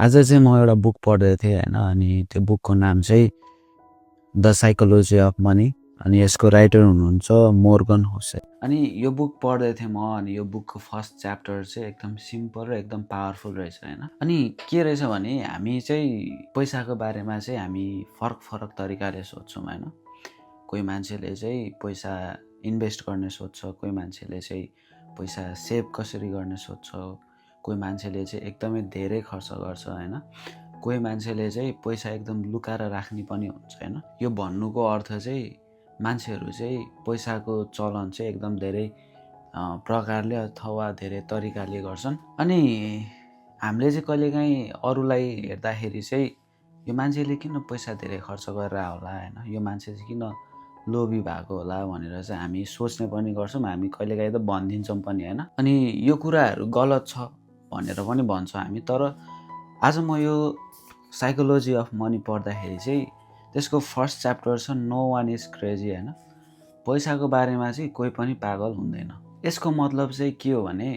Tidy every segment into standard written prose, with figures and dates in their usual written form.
आज चाहिँ म एउटा बुक पढ्दै थिएँ होइन, अनि त्यो बुकको नाम चाहिँ द साइकोलोजी अफ मनी, अनि यसको राइटर हुनुहुन्छ मोर्गन होसेल। अनि यो बुक पढ्दै थिएँ म, अनि यो बुकको फर्स्ट च्याप्टर चाहिँ एकदम सिम्पल र एकदम पावरफुल रहेछ होइन। अनि के रहेछ भने हामी चाहिँ पैसाको बारेमा चाहिँ हामी फरक फरक तरिकाले सोध्छौँ होइन। कोही मान्छेले चाहिँ पैसा इन्भेस्ट गर्ने सोध्छ, कोही मान्छेले चाहिँ पैसा सेभ कसरी गर्ने सोध्छ, कोही मान्छेले चाहिँ एकदमै धेरै खर्च गर्छ होइन, कोही मान्छेले चाहिँ पैसा एकदम लुकाएर राख्ने पनि हुन्छ होइन। यो भन्नुको अर्थ चाहिँ मान्छेहरू चाहिँ पैसाको चलन चाहिँ एकदम धेरै प्रकारले अथवा धेरै तरिकाले गर्छन्। अनि हामीले चाहिँ कहिलेकाहीँ अरूलाई हेर्दाखेरि चाहिँ यो मान्छेले किन पैसा धेरै खर्च गरेर होला होइन, यो मान्छे चाहिँ किन लोभी भएको होला भनेर चाहिँ हामी सोच्ने पनि गर्छौँ, हामी कहिलेकाहीँ त भनिदिन्छौँ पनि होइन। अनि यो कुराहरू गलत छ भनेर पनि भन्छौँ हामी। तर आज म यो साइकोलोजी अफ मनी पढ्दाखेरि चाहिँ त्यसको फर्स्ट च्याप्टर छ नो वान इज क्रेजी होइन। पैसाको बारेमा चाहिँ कोही पनि पागल हुँदैन। यसको मतलब चाहिँ के हो भने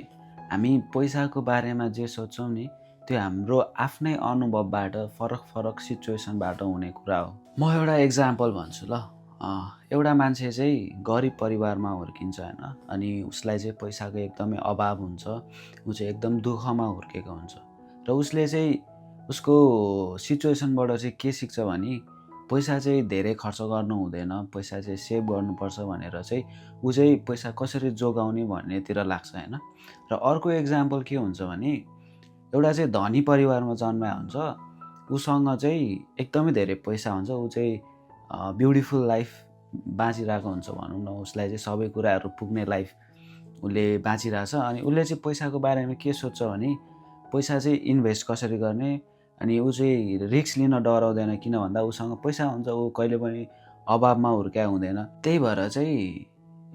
हामी पैसाको बारेमा जे सोच्छौँ नि त्यो हाम्रो आफ्नै अनुभवबाट फरक फरक सिचुएसनबाट हुने कुरा हो। म एउटा इक्जाम्पल भन्छु ल। एउटा मान्छे चाहिँ गरिब परिवारमा हुर्किन्छ होइन, अनि उसलाई चाहिँ पैसाको एकदमै अभाव हुन्छ, ऊ चाहिँ एकदम दुःखमा हुर्केको हुन्छ र उसले चाहिँ उसको सिचुएसनबाट चाहिँ के सिक्छ भने पैसा चाहिँ धेरै खर्च गर्नु हुँदैन, पैसा चाहिँ सेभ गर्नुपर्छ भनेर चाहिँ ऊ चाहिँ पैसा कसरी जोगाउने भन्नेतिर लाग्छ होइन। र अर्को इक्जाम्पल के हुन्छ भने एउटा चाहिँ धनी परिवारमा जन्माए हुन्छ, उसँग चाहिँ एकदमै धेरै पैसा हुन्छ, ऊ चाहिँ ब्युटिफुल लाइफ बाँचिरहेको हुन्छ भनौँ न, उसलाई चाहिँ सबै कुराहरू पुग्ने लाइफ उसले बाँचिरहेछ। अनि उसले चाहिँ पैसाको बारेमा के सोध्छ भने पैसा चाहिँ इन्भेस्ट कसरी गर्ने, अनि ऊ चाहिँ रिस्क लिन डराउँदैन, किन भन्दा उसँग पैसा हुन्छ, ऊ कहिले पनि अभावमा हुर्काए हुँदैन। त्यही भएर चाहिँ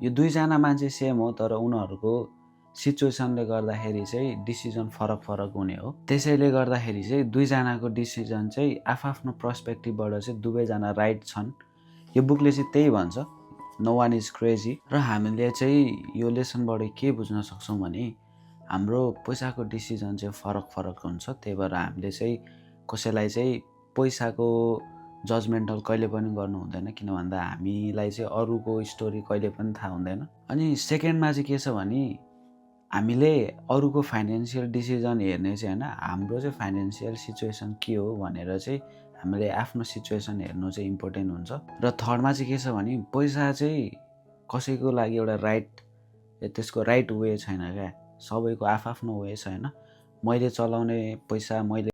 यो दुईजना मान्छे सेम हो, तर उनीहरूको सिचुएसनले गर्दाखेरि चाहिँ डिसिजन फरक फरक हुने हो। त्यसैले गर्दाखेरि चाहिँ दुईजनाको डिसिजन चाहिँ आफ्नो पर्सपेक्टिभबाट चाहिँ दुवैजना राइट छन्। यो बुकले चाहिँ त्यही भन्छ, नो वान इज क्रेजी। र हामीले चाहिँ यो लेसनबाट के बुझ्न सक्छौँ भने हाम्रो पैसाको डिसिजन चाहिँ फरक फरक हुन्छ। त्यही भएर हामीले चाहिँ कसैलाई चाहिँ पैसाको जजमेन्टल कहिले पनि गर्नु हुँदैन, किन भन्दा हामीलाई चाहिँ अरूको स्टोरी कहिले पनि थाहा हुँदैन। अनि सेकेन्डमा चाहिँ के छ भने हामीले अरूको फाइनेन्सियल डिसिजन हेर्ने चाहिँ होइन, हाम्रो चाहिँ फाइनेन्सियल सिचुएसन के हो भनेर चाहिँ हामीले आफ्नो सिचुएसन हेर्नु चाहिँ इम्पोर्टेन्ट हुन्छ। र थर्डमा चाहिँ के छ भने पैसा चाहिँ कसैको लागि एउटा त्यसको राइट वे छैन क्या, सबैको आफ्नो वे छ होइन। मैले चलाउने पैसा मैले